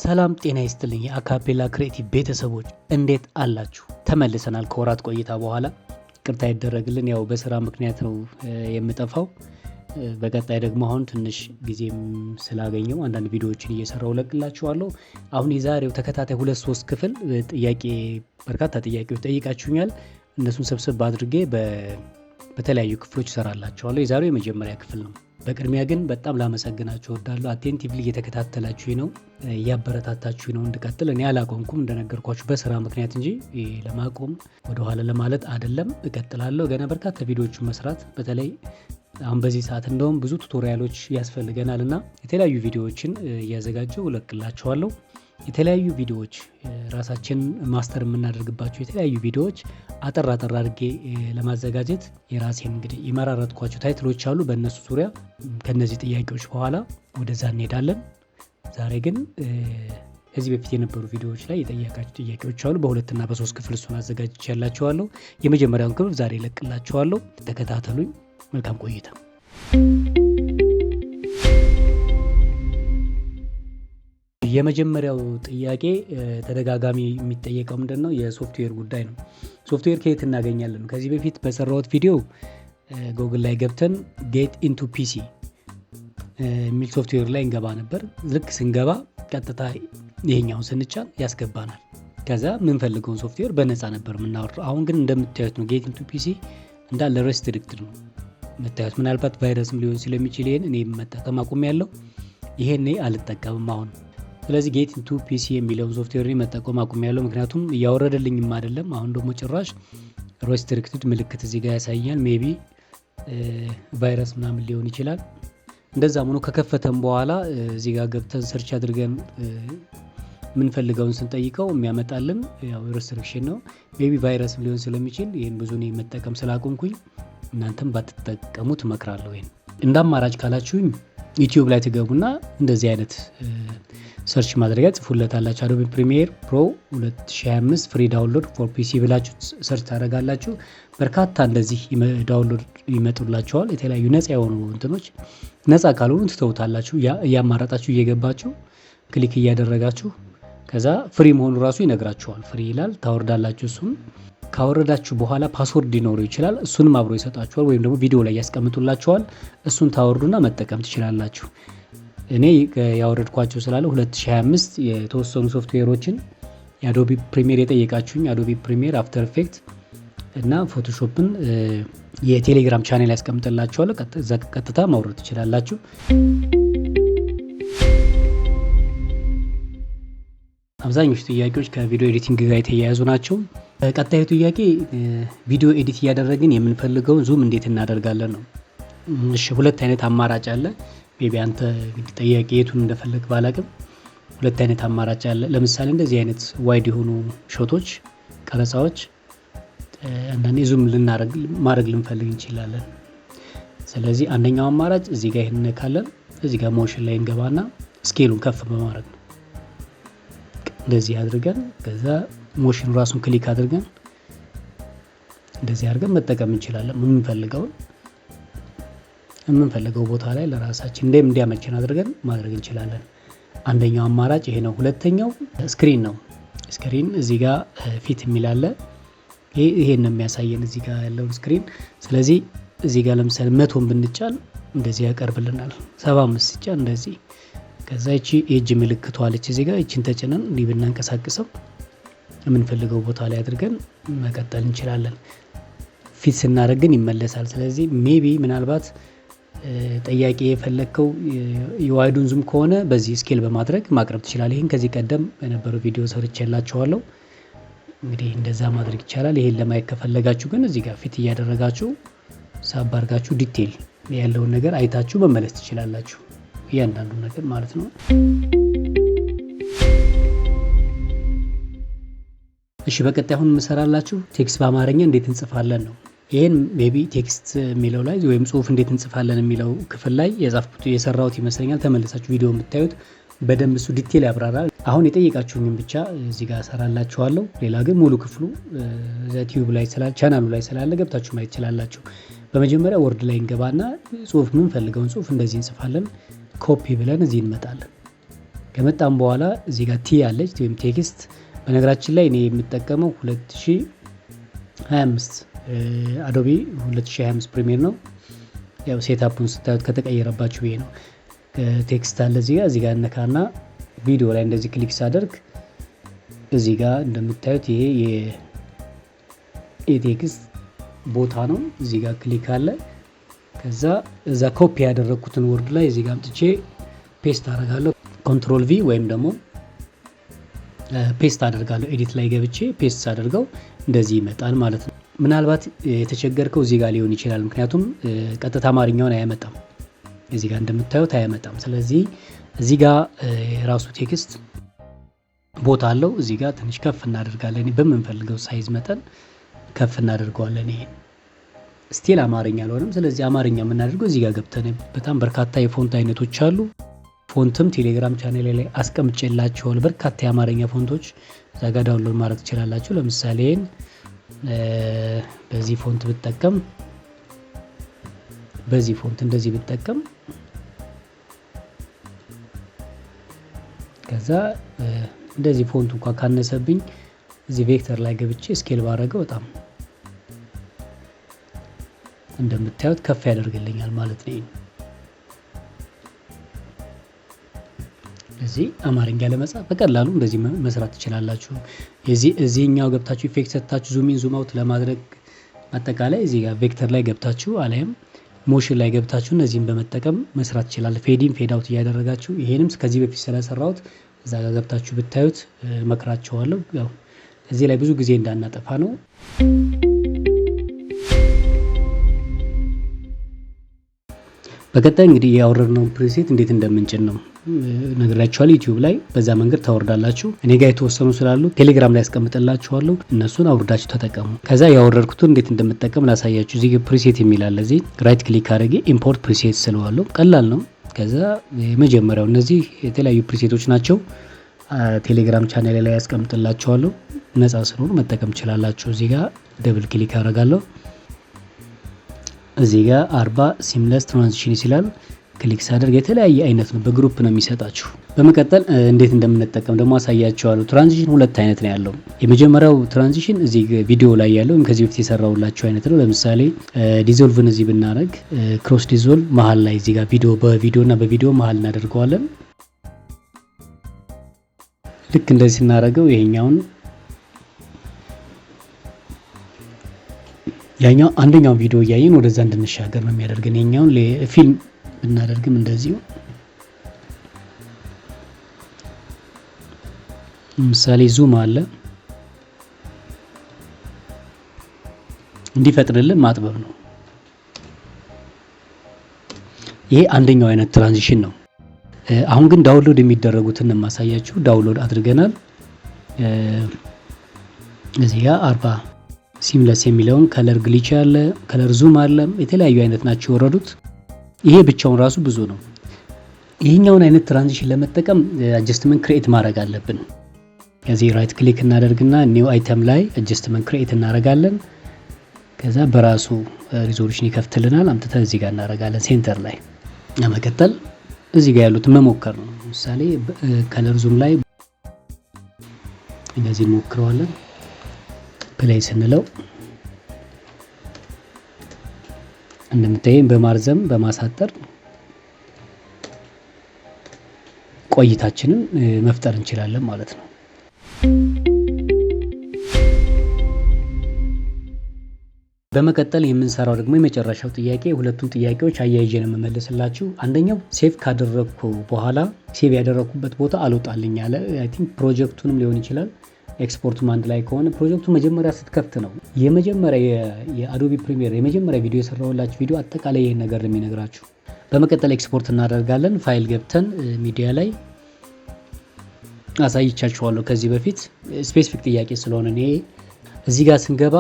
ሰላም ጤና ይስጥልኝ የአካፔላ ክሬቲቭ ቤተሰቦች እንዴት አላችሁ? ተመልሰናል ከወራት ቆይታ በኋላ። ቅርታ ይደረግልን፣ ያው በስራ ምክንያት ነው የምጠፋው። በቀጣይ ደግሞ አሁን ትንሽ ጊዜም ስላገኘው አንዳንድ ቪዲዮዎችን እየሰራው ለቅላችኋለሁ። አሁን የዛሬው ተከታታይ 2-3 ክፍል በርካታ ጥያቄዎች ጠይቃችሁኛል። እነሱን ሰብስብ አድርጌ በተለያዩ ክፍሎች እሰራላችኋለሁ። የዛሬው የመጀመሪያ ክፍል ነው። በቅድሚያ ግን በጣም ላመሰግናችሁ እወዳለሁ። አቴንቲቭሊ እየተከታተላችሁ ነው፣ እያበረታታችሁ ነው እንድቀጥል። እኔ አላቆምኩም እንደነገርኳችሁ በስራ ምክንያት እንጂ ለማቆም ወደኋላ ለማለት አይደለም። እቀጥላለሁ። ገና በርካታ ቪዲዮዎችን መስራት፣ በተለይ አሁን በዚህ ሰዓት እንደውም ብዙ ቱቶሪያሎች ያስፈልገናል እና የተለያዩ ቪዲዮዎችን እያዘጋጀው እለቅላችኋለሁ። የተለያዩ ቪዲዮዎች ራሳችን ማስተር የምናደርግባቸው የተለያዩ ቪዲዮዎች አጠር አድርጌ ለማዘጋጀት የራሴን እንግዲህ የመራረጥኳቸው ታይትሎች አሉ። በእነሱ ዙሪያ ከነዚህ ጥያቄዎች በኋላ ወደዛ እንሄዳለን። ዛሬ ግን ከዚህ በፊት የነበሩ ቪዲዮዎች ላይ የጠየቃችሁ ጥያቄዎች አሉ። በ2 እና በ3 ክፍል እሱን አዘጋጅቼላችኋለሁ። የመጀመሪያውን ክፍል ዛሬ እለቅላችኋለሁ። ተከታተሉኝ። መልካም ቆይታ። የመጀመሪያው ጥያቄ ተደጋጋሚ የሚጠየቀው ምንድነው? የሶፍትዌር ጉዳይ ነው። ሶፍትዌር ከየት እናገኛለን? ከዚህ በፊት በሰራሁት ቪዲዮ ጎግል ላይ ገብተን ጌት ኢንቱ ፒሲ የሚል ሶፍትዌር ላይ እንገባ ነበር። ልክ ስንገባ ቀጥታ ይሄኛውን ስንጫን ያስገባናል። ከዛ የምንፈልገውን ሶፍትዌር በነፃ ነበር የምናወርደው። አሁን ግን እንደምታዩት ነው ጌት ኢንቱ ፒሲ እንዳለ ሬስትሪክትድ ነው የምታዩት። ምናልባት ቫይረስም ሊሆን ስለሚችል ይሄን እኔ መጠቀም አቁሜያለሁ። ይሄን አልጠቀምም አሁን። ስለዚህ ጌት ኢንቱ ፒሲ የሚለውን ሶፍትዌር መጠቀም አቁሜያለሁ፣ ምክንያቱም እያወረደልኝም አይደለም። አሁን ደግሞ ጭራሽ ሬስትሪክትድ ምልክት እዚህ ጋር ያሳያል። ሜቢ ቫይረስ ምናምን ሊሆን ይችላል። እንደዛም ሆኖ ከከፈተን በኋላ እዚህ ጋር ገብተን ሰርች አድርገን የምንፈልገውን ስንጠይቀው የሚያመጣልን ያው ሬስትሪክሽን ነው። ሜቢ ቫይረስም ሊሆን ስለሚችል ይሄን ብዙ እኔ መጠቀም ስላቆምኩኝ እናንተም ባትጠቀሙት እመክራለሁ። ይሄን እንደ አማራጭ ካላችሁኝ ዩቲዩብ ላይ ትገቡና እንደዚህ አይነት ሰርች ማድረጊያ ጽፉለታላችሁ። አዶቢ ፕሪሚየር ፕሮ 2025 ፍሪ ዳውንሎድ ፎር ፒሲ ብላችሁ ሰርች ታደርጋላችሁ። በርካታ እንደዚህ ዳውንሎድ ይመጡላችኋል። የተለያዩ ነፃ የሆኑ እንትኖች፣ ነፃ ካልሆኑ ትተውታላችሁ። እያማራጣችሁ እየገባችሁ ክሊክ እያደረጋችሁ ከዛ ፍሪ መሆኑ ራሱ ይነግራችኋል። ፍሪ ይላል፣ ታወርዳላችሁ። እሱን ካወረዳችሁ በኋላ ፓስወርድ ሊኖረው ይችላል። እሱንም አብሮ ይሰጣችኋል፣ ወይም ደግሞ ቪዲዮ ላይ ያስቀምጡላችኋል። እሱን ታወርዱና መጠቀም ትችላላችሁ። እኔ ያወረድኳቸው ስላለ 2025 የተወሰኑ ሶፍትዌሮችን የአዶቢ ፕሪሚየር የጠየቃችሁኝ አዶቢ ፕሪሚየር፣ አፍተር ኢፌክት እና ፎቶሾፕን የቴሌግራም ቻናል ያስቀምጥላችኋል። ቀጥታ ማውረድ ትችላላችሁ። አብዛኞቹ ጥያቄዎች ከቪዲዮ ኤዲቲንግ ጋር የተያያዙ ናቸው። ቀጣዩ ጥያቄ ቪዲዮ ኤዲት እያደረግን የምንፈልገውን ዙም እንዴት እናደርጋለን ነው። እሺ፣ 2 አይነት አማራጭ አለ። ሜቢ አንተ ጥያቄ የቱን እንደፈለግ ባላቅም 2 አይነት አማራጭ አለ። ለምሳሌ እንደዚህ አይነት ዋይድ የሆኑ ሾቶች፣ ቀረጻዎች አንዳንዴ ዙም ማድረግ ልንፈልግ እንችላለን። ስለዚህ አንደኛው አማራጭ እዚህ ጋር ይሄን እንነካለን። እዚህ ጋር ሞሽን ላይ እንገባና ስኬሉን ከፍ በማድረግ ነው። እንደዚህ አድርገን ከዛ ሞሽን ራሱን ክሊክ አድርገን እንደዚህ አድርገን መጠቀም እንችላለን። የምንፈልገው ቦታ ላይ ለራሳችን እንዲያመችን አድርገን ማድረግ እንችላለን። አንደኛው አማራጭ ይሄ ነው። ሁለተኛው ስክሪን ነው። ስክሪን እዚህ ጋር ፊት የሚል አለ። ይሄን ነው የሚያሳየን እዚህ ጋር ያለውን ስክሪን። ስለዚህ እዚህ ጋር ለምሳሌ 100 ብንጫን እንደዚህ ያቀርብልናል። 75 ሲጫን እንደዚህ። ከዛ እቺ ኤጅ ምልክቷ አለች እዚህ ጋር። እቺን ተጭነን እንዲህ ብናንቀሳቅሰው የምንፈልገው ቦታ ላይ አድርገን መቀጠል እንችላለን። ፊት ስናደርግ ግን ይመለሳል። ስለዚህ ሜቢ ምናልባት ጠያቄ የፈለከው የዋይዱን ዙም ከሆነ በዚህ ስኬል በማድረግ ማቅረብ ትችላለህ። ይሄን ከዚህ ቀደም በነበረው ቪዲዮ ሰርቼላችኋለሁ። እንግዲህ እንደዛ ማድረግ ይቻላል። ይሄን ለማየት ከፈለጋችሁ ግን እዚህ ጋር ፊት እያደረጋችሁ ሳብ አድርጋችሁ ዲቴል ያለውን ነገር አይታችሁ መመለስ ትችላላችሁ። እያንዳንዱ ነገር ማለት ነው። እሺ፣ በቀጣይ አሁን እንሰራላችሁ ቴክስት በአማርኛ እንዴት እንጽፋለን ነው። ይሄን ሜቢ ቴክስት የሚለው ላይ ወይም ጽሁፍ እንዴት እንጽፋለን የሚለው ክፍል ላይ የሰራሁት ይመስለኛል። ተመልሳችሁ ቪዲዮ የምታዩት በደንብ እሱ ዲቴል ያብራራል። አሁን የጠየቃችሁኝም ብቻ እዚህ ጋር እሰራላችኋለሁ። ሌላ ግን ሙሉ ክፍሉ ዩቲዩብ ላይ ስላለ ቻናሉ ላይ ስላለ ገብታችሁ ማየት ትችላላችሁ። በመጀመሪያ ወርድ ላይ እንገባና ጽሁፍ የምንፈልገውን ጽሁፍ እንደዚህ እንጽፋለን። ኮፒ ብለን እዚህ እንመጣለን። ከመጣም በኋላ እዚህ ጋር ቲ ያለች ወይም ቴክስት። በነገራችን ላይ እኔ የምጠቀመው 2025 አዶቢ 2025 ፕሪሚየር ነው። ያው ሴታፑን ስታዩት ከተቀየረባችሁ ይሄ ነው። ቴክስት አለ እዚህ ጋር እነካና ቪዲዮ ላይ እንደዚህ ክሊክ ሳደርግ እዚህ ጋር እንደምታዩት ይሄ የቴክስት ቦታ ነው። እዚህ ጋር ክሊክ አለ። ከዛ እዛ ኮፒ ያደረኩትን ወርድ ላይ እዚህ ጋር አምጥቼ ፔስት አደርጋለሁ። ኮንትሮል ቪ ወይም ደግሞ ፔስት አደርጋለሁ። ኤዲት ላይ ገብቼ ፔስት አደርገው እንደዚህ ይመጣል ማለት ነው። ምናልባት የተቸገርከው እዚህ ጋር ሊሆን ይችላል። ምክንያቱም ቀጥታ አማርኛውን አያመጣም። እዚህ ጋር እንደምታዩት አያመጣም። ስለዚህ እዚህ ጋር የራሱ ቴክስት ቦታ አለው። እዚህ ጋር ትንሽ ከፍ እናደርጋለን። በምንፈልገው ሳይዝ መጠን ከፍ እናደርገዋለን። ይሄን ስቲል አማርኛ አልሆነም። ስለዚህ አማርኛ የምናደርገው እዚህ ጋር ገብተን በጣም በርካታ የፎንት አይነቶች አሉ። ፎንትም ቴሌግራም ቻናል ላይ አስቀምጬላችኋለሁ። በርካታ የአማርኛ ፎንቶች እዛ ጋር ዳውንሎድ ማድረግ ትችላላችሁ። ለምሳሌ በዚህ ፎንት ብጠቀም በዚህ ፎንት እንደዚህ ብጠቀም ከዛ እንደዚህ ፎንቱ እንኳን ካነሰብኝ እዚህ ቬክተር ላይ ገብቼ ስኬል ባረገው በጣም እንደምታዩት ከፍ ያደርግልኛል ማለት ነው። እዚህ አማርኛ ለመጻፍ በቀላሉ እንደዚህ መስራት ትችላላችሁ። እዚህኛው ገብታችሁ ኢፌክት ሰጥታችሁ ዙም ኢን ዙም አውት ለማድረግ አጠቃላይ እዚህ ጋር ቬክተር ላይ ገብታችሁ አለያም ሞሽን ላይ ገብታችሁ እነዚህን በመጠቀም መስራት ይችላል። ፌዲን ፌድ አውት እያደረጋችሁ ይሄንም ከዚህ በፊት ስለሰራሁት እዛ ጋር ገብታችሁ ብታዩት መክራችኋለሁ። ያው እዚህ ላይ ብዙ ጊዜ እንዳናጠፋ ነው። በቀጣይ እንግዲህ ያወረድነውን ፕሪሴት እንዴት እንደምንጭን ነው ነግራችኋለሁ። ዩቲዩብ ላይ በዛ መንገድ ታወርዳላችሁ። እኔ ጋር የተወሰኑ ስላሉ ቴሌግራም ላይ ያስቀምጥላችኋለሁ። እነሱን አውርዳችሁ ተጠቀሙ። ከዛ ያወረድኩትን እንዴት እንደምጠቀም ላሳያችሁ። እዚህ ፕሪሴት የሚላል እዚህ ራይት ክሊክ አድርጌ ኢምፖርት ፕሪሴት ስለዋለሁ። ቀላል ነው። ከዛ የመጀመሪያው እነዚህ የተለያዩ ፕሪሴቶች ናቸው። ቴሌግራም ቻናል ላይ ያስቀምጥላችኋለሁ። ነፃ ስለሆኑ መጠቀም ትችላላችሁ። እዚህ ጋር ደብል ክሊክ አደርጋለሁ። እዚህ ጋር 40 ሲምለስ ትራንዚሽን ይላል። ክሊክ ሳደርግ የተለያየ አይነት ነው፣ በግሩፕ ነው የሚሰጣችሁ። በመቀጠል እንዴት እንደምንጠቀም ደግሞ አሳያችኋለሁ። ትራንዚሽን ሁለት አይነት ነው ያለው። የመጀመሪያው ትራንዚሽን እዚህ ቪዲዮ ላይ ያለው ወይም ከዚህ በፊት የሰራሁላችሁ አይነት ነው። ለምሳሌ ዲዞልቭን እዚህ ብናደርግ ክሮስ ዲዞልቭ መሀል ላይ እዚህ ጋር በቪዲዮ እና በቪዲዮ መሀል እናደርገዋለን። ልክ እንደዚህ ስናደርገው ይሄኛውን ያኛው አንደኛው ቪዲዮ እያየን ወደዛ እንድንሻገር ነው የሚያደርገን። ይሄኛውን ፊልም ብናደርግም እንደዚሁ ምሳሌ ዙም አለ እንዲፈጥንልን ማጥበብ ነው። ይሄ አንደኛው አይነት ትራንዚሽን ነው። አሁን ግን ዳውንሎድ የሚደረጉትን ማሳያችሁ። ዳውንሎድ አድርገናል። እዚህ ጋር 40 ሲምለስ የሚለውን ከለር ግሊች አለ፣ ከለር ዙም አለ። የተለያዩ አይነት ናቸው የወረዱት። ይሄ ብቻውን ራሱ ብዙ ነው። ይሄኛውን አይነት ትራንዚሽን ለመጠቀም አጀስትመንት ክሬት ማድረግ አለብን። ከዚህ ራይት ክሊክ እናደርግና ኒው አይተም ላይ አጀስትመንት ክሬት እናደርጋለን። ከዛ በራሱ ሪዞሉሽን ይከፍትልናል። አምጥተን እዚህ ጋር እናደርጋለን ሴንተር ላይ። ለመቀጠል እዚህ ጋር ያሉትን መሞከር ነው። ለምሳሌ ከለር ዙም ላይ እንደዚህ እንሞክረዋለን። ፕሌይ ስንለው እንደምታየኝ በማርዘም በማሳጠር ቆይታችንን መፍጠር እንችላለን ማለት ነው። በመቀጠል የምንሰራው ደግሞ የመጨረሻው ጥያቄ፣ ሁለቱም ጥያቄዎች አያይዤ ነው የምመልስላችሁ። አንደኛው ሴቭ ካደረግኩ በኋላ ሴቭ ያደረኩበት ቦታ አልወጣልኝ አለ። አይ ቲንክ ፕሮጀክቱንም ሊሆን ይችላል። ኤክስፖርቱም አንድ ላይ ከሆነ ፕሮጀክቱ መጀመሪያ ስትከፍት ነው። የመጀመሪያ የአዶቢ ፕሪሚየር የመጀመሪያ ቪዲዮ የሰራሁላችሁ ቪዲዮ አጠቃላይ ይሄን ነገር ነው የሚነግራችሁ። በመቀጠል ኤክስፖርት እናደርጋለን። ፋይል ገብተን ሚዲያ ላይ አሳይቻችኋለሁ ከዚህ በፊት ስፔሲፊክ ጥያቄ ስለሆነ እኔ እዚህ ጋር ስንገባ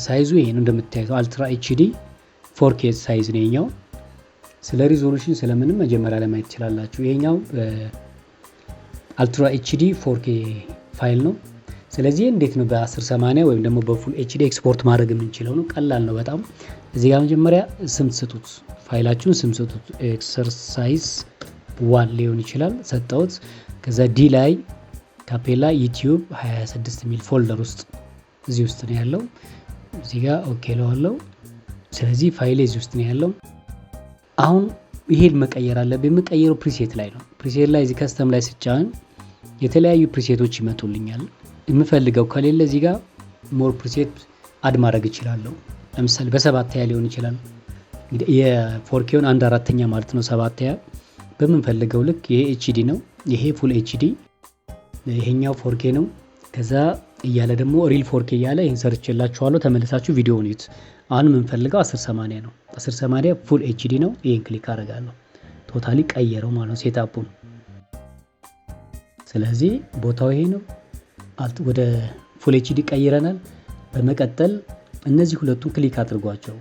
ሳይዙ ይሄን እንደምታዩት አልትራ ኤችዲ 4K ሳይዝ ነው ይሄኛው። ስለ ሪዞሉሽን ስለምንም መጀመሪያ ላይ ማየት ትችላላችሁ። ይሄኛው አልትራ ኤችዲ 4K ፋይል ነው። ስለዚህ እንዴት ነው በ1080 ወይም ደግሞ በፉል ኤችዲ ኤክስፖርት ማድረግ የምንችለው ነው? ቀላል ነው በጣም። እዚህ ጋር መጀመሪያ ስም ስጡት፣ ፋይላችሁን ስም ስጡት። ኤክሰርሳይዝ 1 ሊሆን ይችላል ሰጠውት። ከዛ ዲ ላይ ካፔላ ዩቲዩብ 26 የሚል ፎልደር ውስጥ እዚህ ውስጥ ነው ያለው። እዚህ ጋር ኦኬ ለዋለው። ስለዚህ ፋይል እዚህ ውስጥ ነው ያለው። አሁን ይሄን መቀየር አለብኝ። የምቀየረው ፕሪሴት ላይ ነው። ፕሪሴት ላይ እዚህ ከስተም ላይ ስጫን የተለያዩ ፕሪሴቶች ይመጡልኛል። የምፈልገው ከሌለ እዚህ ጋር ሞር ፕሪሴት አድ ማድረግ እችላለሁ። ለምሳሌ በ7 ሊሆን ይችላል። የ4Kውን 1/4 ማለት ነው 7 በምንፈልገው ልክ። ይሄ ኤችዲ ነው፣ ይሄ ፉል ኤችዲ፣ ይሄኛው 4K ነው። ከዛ እያለ ደግሞ ሪል 4K እያለ ይሄን ሰርችላችኋለሁ። ተመልሳችሁ ቪዲዮውን እዩት። አሁን የምንፈልገው 1080 ነው። 1080 ፉል ኤችዲ ነው። ይሄን ክሊክ አደርጋለሁ። ቶታሊ ቀየረው ማለት ነው ሴትአፑን። ስለዚህ ቦታው ይሄ ነው። ወደ ፉል ኤችዲ ቀይረናል። በመቀጠል እነዚህ ሁለቱን ክሊክ አድርጓቸው።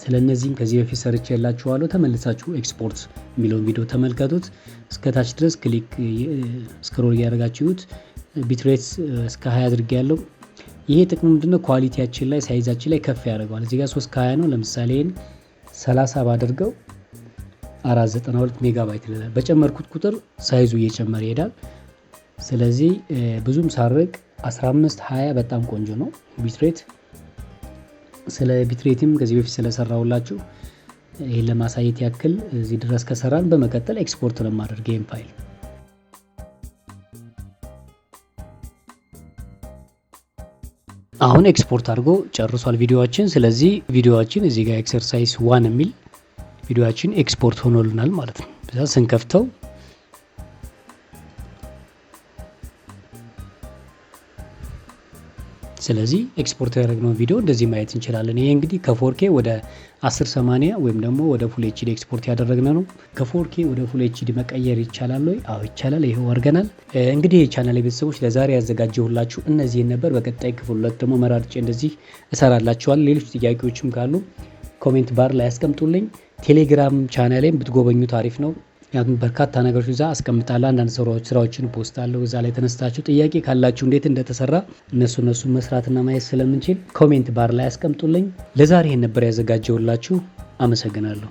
ስለነዚህም ከዚህ በፊት ሰርቼላችኋለሁ። ተመልሳችሁ ኤክስፖርት የሚለውን ቪዲዮ ተመልከቱት። እስከታች ድረስ ክሊክ ስክሮል እያደረጋችሁት ቢትሬት እስከ 20 አድርጌያለሁ። ይሄ ጥቅሙ ምንድነው? ኳሊቲያችን ላይ ሳይዛችን ላይ ከፍ ያደርገዋል። እዚህ ጋር 320 ነው። ለምሳሌ 30 ባደርገው 492 ሜጋባይት ይላል። በጨመርኩት ቁጥር ሳይዙ እየጨመረ ይሄዳል። ስለዚህ ብዙም ሳርቅ 15 20 በጣም ቆንጆ ነው ቢትሬት። ስለ ቢትሬትም ከዚህ በፊት ስለሰራሁላችሁ ይሄን ለማሳየት ያክል እዚህ ድረስ ከሰራን በመቀጠል ኤክስፖርት ለማድረግ ይሄን ፋይል አሁን ኤክስፖርት አድርጎ ጨርሷል ቪዲዮአችን። ስለዚህ ቪዲዮአችን እዚህ ጋር ኤክሰርሳይዝ 1 የሚል ቪዲዮአችን ኤክስፖርት ሆኖልናል ማለት ነው። በዛ ስንከፍተው ስለዚህ ኤክስፖርት ያደረግነው ቪዲዮ እንደዚህ ማየት እንችላለን። ይሄ እንግዲህ ከ4K ወደ 1080 ወይም ደግሞ ወደ ፉል ኤችዲ ኤክስፖርት ያደረግነው ነው። ከ4K ወደ ፉል ኤችዲ መቀየር ይቻላል ወይ? አዎ ይቻላል። ይሄው አድርገናል። እንግዲህ የቻናል ቤተሰቦች ለዛሬ ያዘጋጀሁላችሁ እነዚህን ነበር። በቀጣይ ክፍል 2 ደግሞ መራርጬ እንደዚህ እሰራላችኋለሁ። ሌሎች ጥያቄዎችም ካሉ ኮሜንት ባር ላይ አስቀምጡልኝ። ቴሌግራም ቻናሌን ብትጎበኙ ታሪፍ ነው። ምክንያቱም በርካታ ነገሮች እዛ አስቀምጣለሁ። አንዳንድ ስራዎችን ፖስት አለው እዛ ላይ ተነስታችሁ ጥያቄ ካላችሁ እንዴት እንደተሰራ እነሱ መስራትና ማየት ስለምንችል ኮሜንት ባር ላይ አስቀምጡልኝ። ለዛሬ ይሄን ነበር ያዘጋጀሁላችሁ። አመሰግናለሁ።